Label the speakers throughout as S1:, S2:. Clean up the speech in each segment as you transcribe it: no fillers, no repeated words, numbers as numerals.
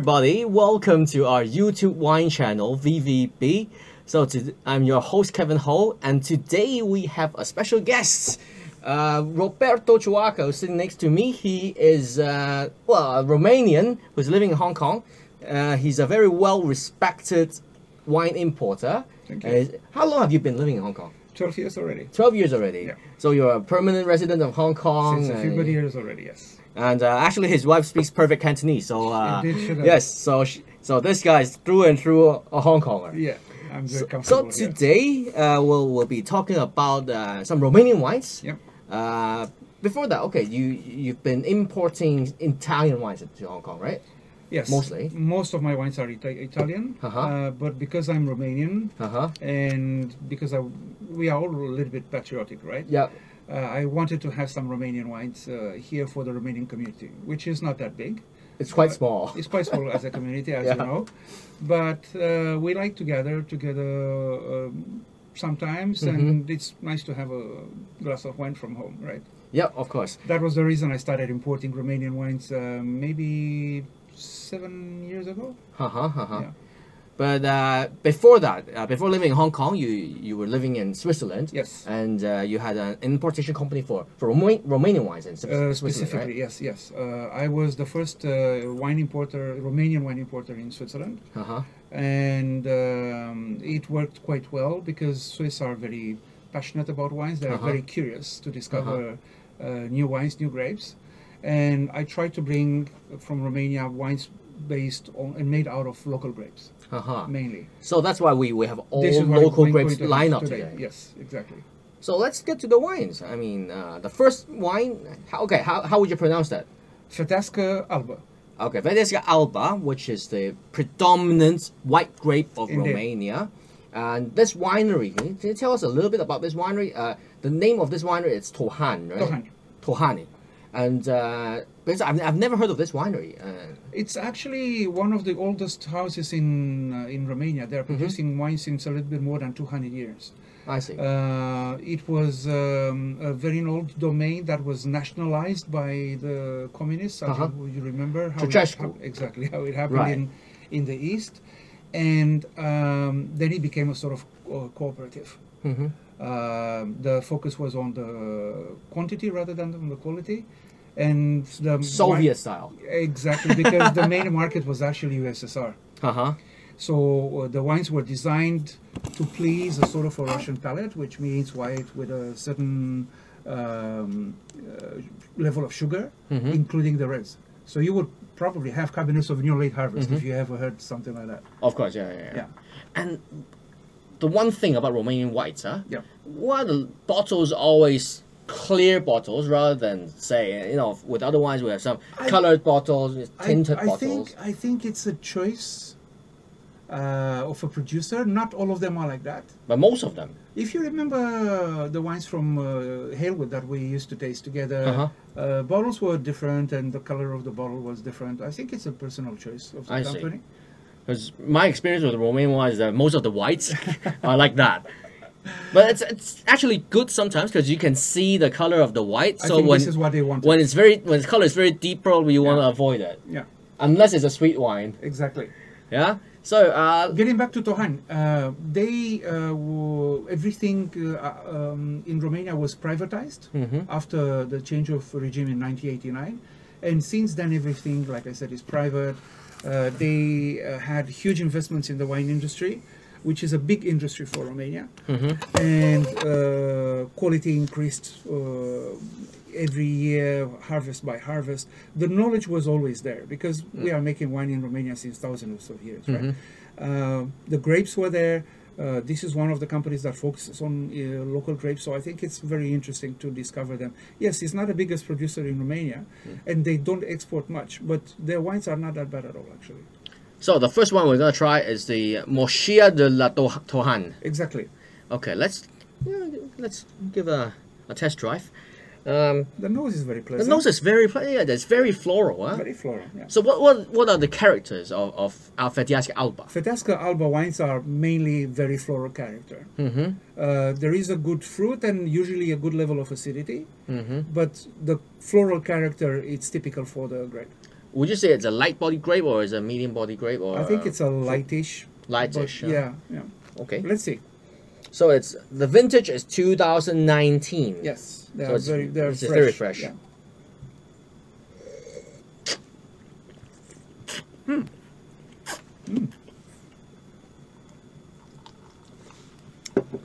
S1: everybody, welcome to our YouTube wine channel, VVB. I'm your host Kevin Ho, and today we have a special guest, Roberto Cioaca, sitting next to me. He is, a Romanian who's living in Hong Kong. He's a very well-respected wine importer.
S2: Thank you.
S1: How long have you been living in Hong Kong?
S2: 12 years already.
S1: 12 years already?
S2: Yeah.
S1: So you're a permanent resident of Hong Kong?
S2: Since a few good years already, yes.
S1: And actually, his wife speaks perfect Cantonese. So
S2: Indeed,
S1: yes, so this guy is through and through a Hong Konger.
S2: Yeah, I'm very comfortable.
S1: So today we'll be talking about some Romanian wines.
S2: Yep.
S1: Before that, okay, you've been importing Italian wines to Hong Kong, right?
S2: Yes.
S1: Mostly.
S2: Most of my wines are Italian, but because I'm Romanian and because we are all a little bit patriotic, right?
S1: Yeah.
S2: I wanted to have some Romanian wines here for the Romanian community, which is not that big.
S1: It's quite small.
S2: It's quite small as a community, as you know. But we like to gather together sometimes, and it's nice to have a glass of wine from home, right?
S1: Yeah, of course.
S2: That was the reason I started importing Romanian wines maybe 7 years ago. Yeah.
S1: But before that, before living in Hong Kong, you were living in Switzerland.
S2: Yes.
S1: And you had an importation company for Romanian wines in Switzerland,
S2: specifically,
S1: right?
S2: yes. I was the first Romanian wine importer in Switzerland. And it worked quite well because Swiss are very passionate about wines. They are very curious to discover new wines, new grapes. And I tried to bring from Romania wines based on and made out of local grapes, mainly.
S1: So that's why we have all local grapes lined up today.
S2: Yes, exactly.
S1: So let's get to the wines. I mean, the first wine, how would you pronounce that?
S2: Feteasca Alba.
S1: Okay, Feteasca Alba, which is the predominant white grape of Romania. And this winery, can you tell us a little bit about this winery? The name of this winery is Tohan, right? Tohan. And because I've never heard of this winery.
S2: It's actually one of the oldest houses in Romania. They're producing wine since a little bit more than 200 years.
S1: I see.
S2: It was a very old domain that was nationalized by the communists. You remember how exactly how it happened in the East. And then it became a sort of cooperative. The focus was on the quantity rather than on the quality, and the
S1: Soviet style.
S2: Exactly, because the main market was actually USSR. So the wines were designed to please a sort of a Russian palate, which means white with a certain level of sugar, including the reds. So you would probably have Cabernet Sauvignon late harvest if you ever heard something like that.
S1: Of course, yeah. And the one thing about Romanian whites, why the bottles always clear bottles rather than, say, with other wines we have some colored bottles, tinted bottles?
S2: I think it's a choice of a producer. Not all of them are like that.
S1: But most of them.
S2: If you remember the wines from Halewood that we used to taste together, bottles were different and the color of the bottle was different. I think it's a personal choice of the company.
S1: Because my experience with the Romanian wine is that most of the whites are like that. But it's actually good sometimes because you can see the color of the white. So
S2: this is what they want.
S1: When the color is very deep, probably you want to avoid it.
S2: Yeah.
S1: Unless it's a sweet wine.
S2: Exactly.
S1: Yeah. So
S2: getting back to Tohan, everything in Romania was privatized after the change of regime in 1989, and since then everything, like I said, is private. They had huge investments in the wine industry, which is a big industry for Romania, and quality increased every year, harvest by harvest. The knowledge was always there because we are making wine in Romania since thousands of years, right? The grapes were there. This is one of the companies that focuses on local grapes, so I think it's very interesting to discover them. Yes, it's not the biggest producer in Romania, and they don't export much, but their wines are not that bad at all, actually.
S1: So the first one we're going to try is the Moșia de la Tohan.
S2: Exactly.
S1: Okay, let's give a test drive.
S2: The nose is very pleasant.
S1: The nose is very pleasant. It's very floral.
S2: Very floral, yeah.
S1: So what are the characters of our Feteasca Alba?
S2: Feteasca Alba wines are mainly very floral character. There is a good fruit and usually a good level of acidity, but the floral character, it's typical for the grape.
S1: would you say it's a light body grape or is it a medium body grape? Or
S2: I think it's a lightish.
S1: lightish.
S2: But yeah, yeah.
S1: Okay.
S2: Let's see.
S1: So it's the vintage is 2019.
S2: Yes,
S1: So it's
S2: they're
S1: it's
S2: fresh.
S1: very fresh.
S2: Yeah.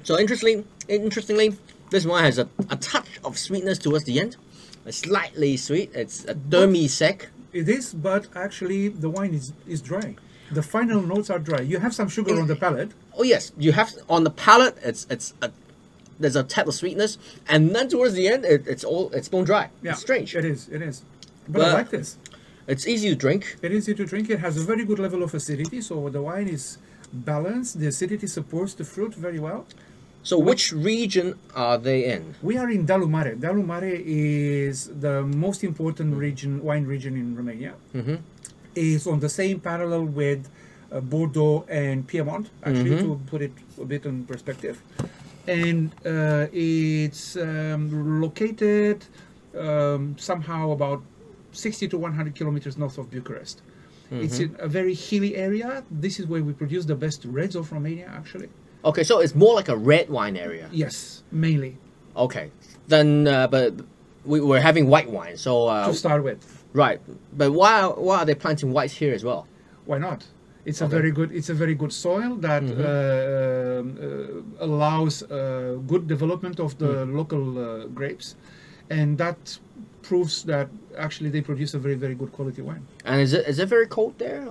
S1: So interestingly, this one has a touch of sweetness towards the end. It's slightly sweet. It's a demi-sec.
S2: It is, but actually the wine is dry. The final notes are dry. You have some sugar on the palate.
S1: Oh yes, you have on the palate. There's a tad of sweetness, and then towards the end, it's bone dry.
S2: Yeah,
S1: It's strange.
S2: It is. It is. But I like this.
S1: It's easy to drink.
S2: It is easy to drink. It has a very good level of acidity, so the wine is balanced. The acidity supports the fruit very well.
S1: So which region are they in?
S2: We are in Dalumare. Dalumare is the most important wine region in Romania. It's on the same parallel with Bordeaux and Piedmont, actually, to put it a bit in perspective. And it's located somehow about 60 to 100 kilometers north of Bucharest. It's in a very hilly area. This is where we produce the best reds of Romania, actually.
S1: Okay, so it's more like a red wine area.
S2: Yes, mainly.
S1: Okay, then but we're having white wine, so
S2: To start with.
S1: right. But why are they planting whites here as well?
S2: Why not? It's a very good soil that allows good development of the local grapes, and that proves that actually they produce a very good quality wine.
S1: And is it very cold there?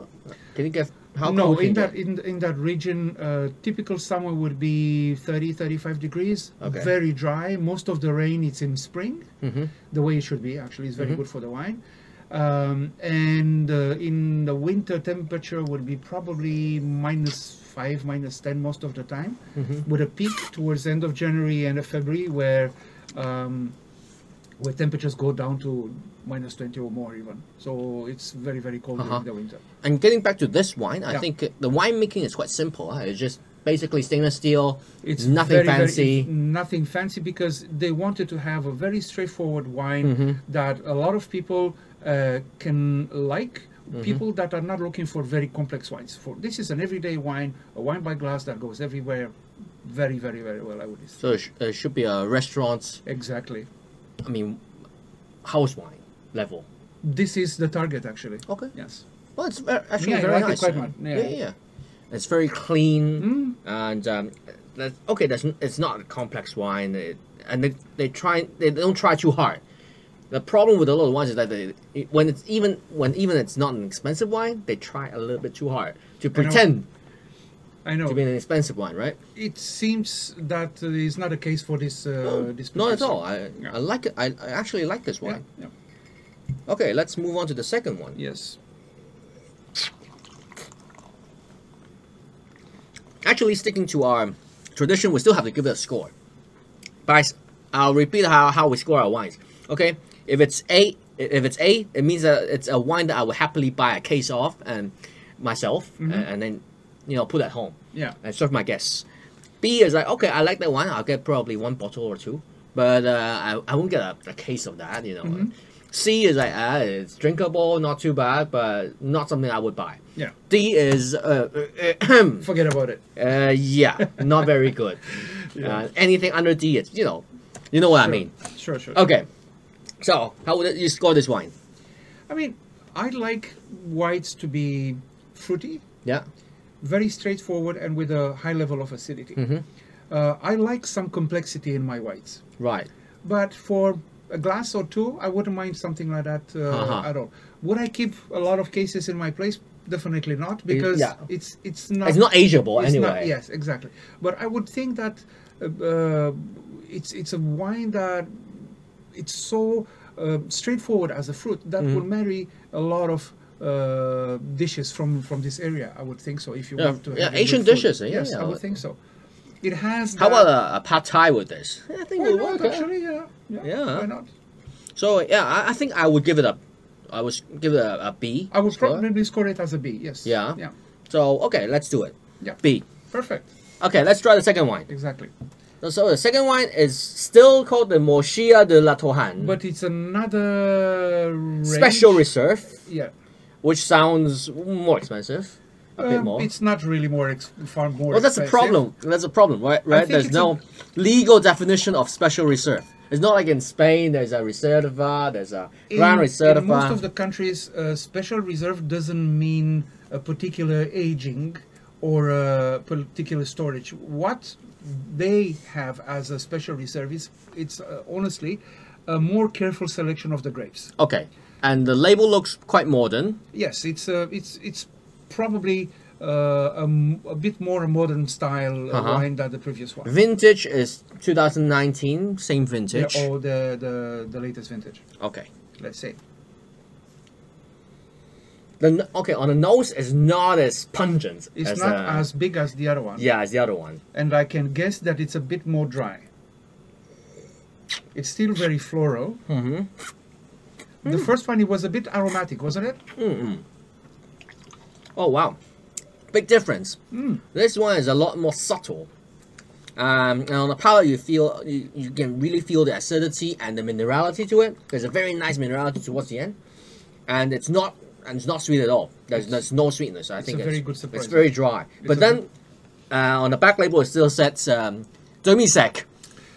S1: Can you get how
S2: No,
S1: cold?
S2: in
S1: can
S2: that
S1: it get?
S2: in that region, typical summer would be 35 degrees.
S1: Okay.
S2: Very dry. Most of the rain it's in spring, the way it should be. Actually, it's very good for the wine. And in the winter, temperature would be probably -5, -10 most of the time, with a peak towards the end of January and of February where temperatures go down to -20 or more even. So it's very cold during the winter.
S1: And getting back to this wine, I
S2: Yeah.
S1: think the winemaking is quite simple. It's just basically stainless steel.
S2: It's
S1: nothing fancy.
S2: Nothing fancy because they wanted to have a very straightforward wine that a lot of people can like. People that are not looking for very complex wines. For this is an everyday wine, a wine by glass that goes everywhere, very well. I would say.
S1: So it should be a restaurant.
S2: Exactly.
S1: I mean, house wine level.
S2: This is the target actually.
S1: Okay.
S2: Yes.
S1: Well, it's actually
S2: Yeah, I
S1: very
S2: like it
S1: nice.
S2: quite much. Yeah.
S1: Yeah. It's very clean, and it's not a complex wine, and they don't try too hard. The problem with a lot of wines is that when it's not an expensive wine, they try a little bit too hard to pretend
S2: I know.
S1: to be an expensive wine, right?
S2: It seems that is not the case for this. This
S1: Not at
S2: producer.
S1: all. I like it. I actually like this
S2: Yeah.
S1: wine.
S2: Yeah.
S1: Okay, let's move on to the second one.
S2: Yes.
S1: Actually, sticking to our tradition, we still have to give it a score. But I'll repeat how we score our wines. Okay, if it's A, it means that it's a wine that I would happily buy a case of and myself, and then put at home.
S2: Yeah.
S1: And serve my guests. B is like, okay, I like that wine. I'll get probably one bottle or two, but I won't get a case of that. C is like, it's drinkable, not too bad, but not something I would buy.
S2: Yeah.
S1: D is
S2: Forget about it.
S1: yeah, not very good. Anything under D, it's you know what I mean.
S2: Sure.
S1: Okay, so how would you score this wine?
S2: I mean, I like whites to be fruity,
S1: Yeah.
S2: very straightforward, and with a high level of acidity. I like some complexity in my whites,
S1: Right.
S2: but for a glass or two, I wouldn't mind something like that at all. Would I keep a lot of cases in my place? Definitely not, because
S1: Yeah.
S2: it's not.
S1: It's not ageable
S2: it's
S1: anyway.
S2: not- yes, exactly. But I would think that it's a wine that it's so straightforward as a fruit that will marry a lot of dishes from this area. I would think so. If you want to, have a
S1: Asian
S2: good food.
S1: dishes.
S2: Yes, I would think so. It has.
S1: How
S2: that-
S1: about a pad thai with this? I think
S2: Why
S1: it would
S2: not?
S1: work.
S2: Actually, yeah.
S1: Yeah.
S2: Why not?
S1: So yeah, I think I would give it a B.
S2: I would
S1: score.
S2: probably score it as a B. Yes.
S1: Yeah.
S2: Yeah.
S1: So okay, let's do it.
S2: Yeah.
S1: B.
S2: Perfect.
S1: Okay, let's try the second wine.
S2: Exactly.
S1: So the second wine is still called the Moshia de la Tohan.
S2: But it's another range.
S1: Special reserve.
S2: Yeah.
S1: which sounds more expensive. A bit more.
S2: It's not really far more.
S1: Well, that's a
S2: expensive.
S1: problem. That's a problem, right?
S2: think
S1: There's
S2: it's
S1: no legal definition of special reserve. It's not like in Spain. There's a reserva. There's a gran reserva.
S2: In most of the countries, special reserve doesn't mean a particular aging or a particular storage. What they have as a special reserve is it's honestly a more careful selection of the grapes.
S1: Okay, and the label looks quite modern.
S2: Yes, it's probably a bit more a modern style wine than the previous one.
S1: Vintage is 2019, same vintage.
S2: Yeah, or the latest vintage.
S1: Okay.
S2: Let's say.
S1: Okay, on the nose, it's not as pungent.
S2: It's not as big as the other one.
S1: Yeah, as the other one.
S2: And I can guess that it's a bit more dry. It's still very floral. The first one, it was a bit aromatic, wasn't it?
S1: Oh, wow. Big difference. This one is a lot more subtle. And on the palate, you can really feel the acidity and the minerality to it. There's a very nice minerality towards the end. And it's not sweet at all. There's no sweetness. I think
S2: it's a very good surprise.
S1: It's very dry. But then, on the back label, it still says demi-sec.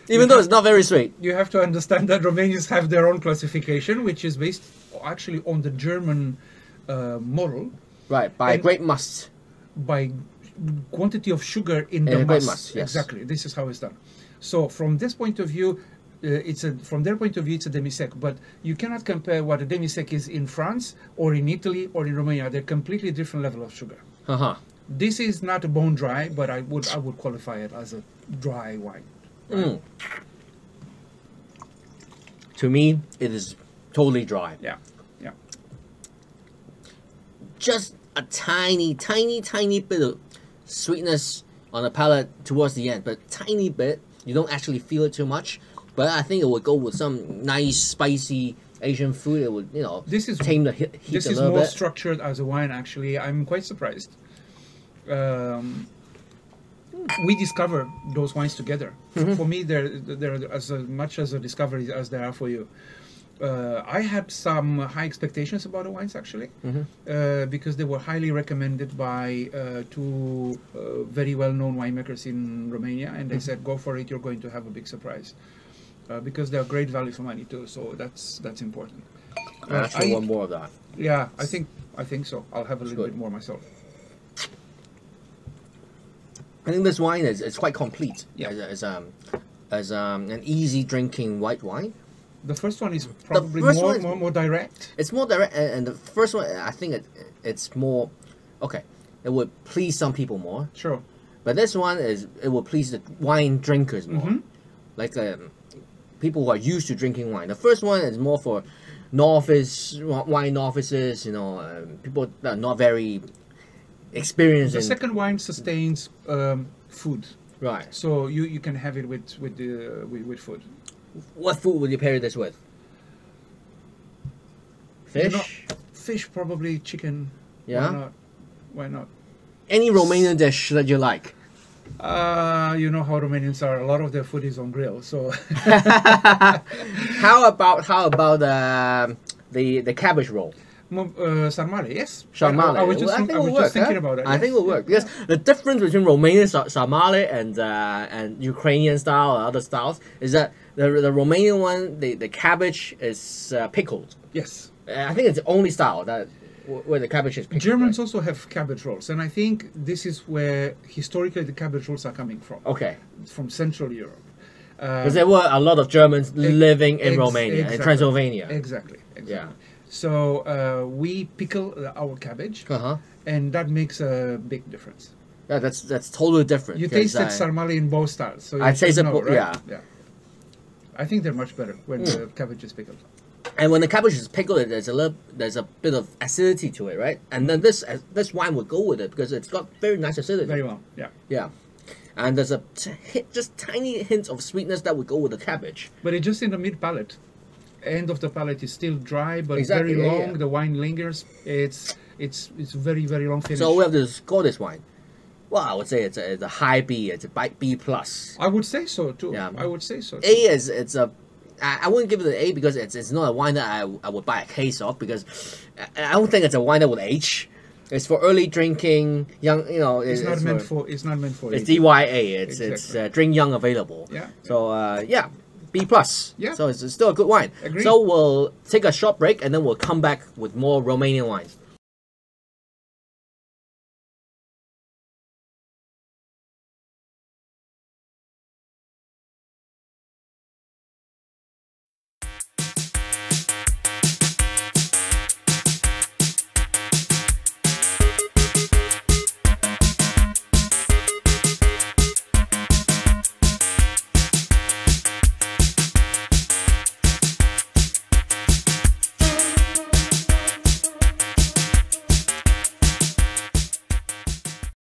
S1: Even though it's not very sweet.
S2: You have to understand that Romanians have their own classification, which is based actually on the German model.
S1: Right, by grape must.
S2: By quantity of sugar in the must.
S1: Yes.
S2: Exactly, this is how it's done. So from this point of view, from their point of view, it's a demi-sec. But you cannot compare what a demi-sec is in France or in Italy or in Romania. They're completely different level of sugar. This is not a bone dry, but I would qualify it as a dry wine.
S1: To me, it is totally dry.
S2: Yeah, yeah.
S1: Just a tiny bit of sweetness on the palate towards the end, but tiny bit. You don't actually feel it too much. But I think it would go with some nice spicy Asian food. It would, tame the heat
S2: This
S1: a
S2: is
S1: little
S2: more
S1: bit.
S2: structured as a wine. Actually, I'm quite surprised. We discover those wines together. For me, they're as much as a discovery as they are for you. I had some high expectations about the wines actually, because they were highly recommended by two very well-known winemakers in Romania, and they said, "Go for it! You're going to have a big surprise," because they're great value for money too. So that's important.
S1: I actually want more of that.
S2: Yeah, I think so. I'll have a little bit more myself.
S1: I think this wine is quite complete.
S2: Yeah.
S1: As an easy drinking white wine.
S2: The first one is probably more direct.
S1: It's more direct, and the first one, I think it's more, okay, it would please some people more.
S2: Sure.
S1: But this one it will please the wine drinkers more. Like people who are used to drinking wine. The first one is more for wine novices, people that are not very experienced.
S2: The second wine sustains food.
S1: Right.
S2: So you can have it with food.
S1: What food would you pair this with? Fish?
S2: Fish, probably chicken.
S1: Yeah?
S2: Why not?
S1: Any Romanian dish that you like?
S2: You know how Romanians are. A lot of their food is on grill. So
S1: How about the cabbage roll?
S2: sarmale, yes.
S1: Sarmale.
S2: I was just thinking about it.
S1: I think it will work because the difference between Romanian sarmale and Ukrainian style or other styles is that the Romanian one, the cabbage is pickled.
S2: Yes.
S1: I think it's the only style where the cabbage is pickled.
S2: Germans also have cabbage rolls, and I think this is where historically the cabbage rolls are coming from.
S1: Okay.
S2: From Central Europe.
S1: Because there were a lot of Germans living in Romania, in Transylvania.
S2: Exactly.
S1: Yeah.
S2: So we pickle our cabbage, and that makes a big difference.
S1: Yeah, that's totally different.
S2: You tasted sarmale in both styles, so
S1: I tasted
S2: know, right?
S1: Yeah.
S2: I think they're much better when the cabbage is pickled.
S1: And when the cabbage is pickled, there's a bit of acidity to it, right? And then this wine would go with it because it's got very nice acidity.
S2: Very well. Yeah.
S1: Yeah. And there's just tiny hints of sweetness that would go with the cabbage.
S2: But it's just in the mid palate. End of the palate is still dry, but
S1: Exactly,
S2: very long.
S1: yeah.
S2: The wine lingers. It's very, very long finish.
S1: So we have to score this wine. Well, I would say it's a high B. It's a B plus.
S2: I would say so too.
S1: Yeah.
S2: I would say so.
S1: A is it's a I wouldn't give it an A because it's not a wine that I would buy a case of, because I don't think it's a wine that would age. It's for early drinking, young. You know,
S2: it's not meant for. It's not meant for.
S1: It's DYA. It's
S2: exactly.
S1: drink young available.
S2: Yeah.
S1: So yeah, B plus.
S2: Yeah.
S1: So it's still a good wine.
S2: Agreed.
S1: So we'll take a short break and then we'll come back with more Romanian wines.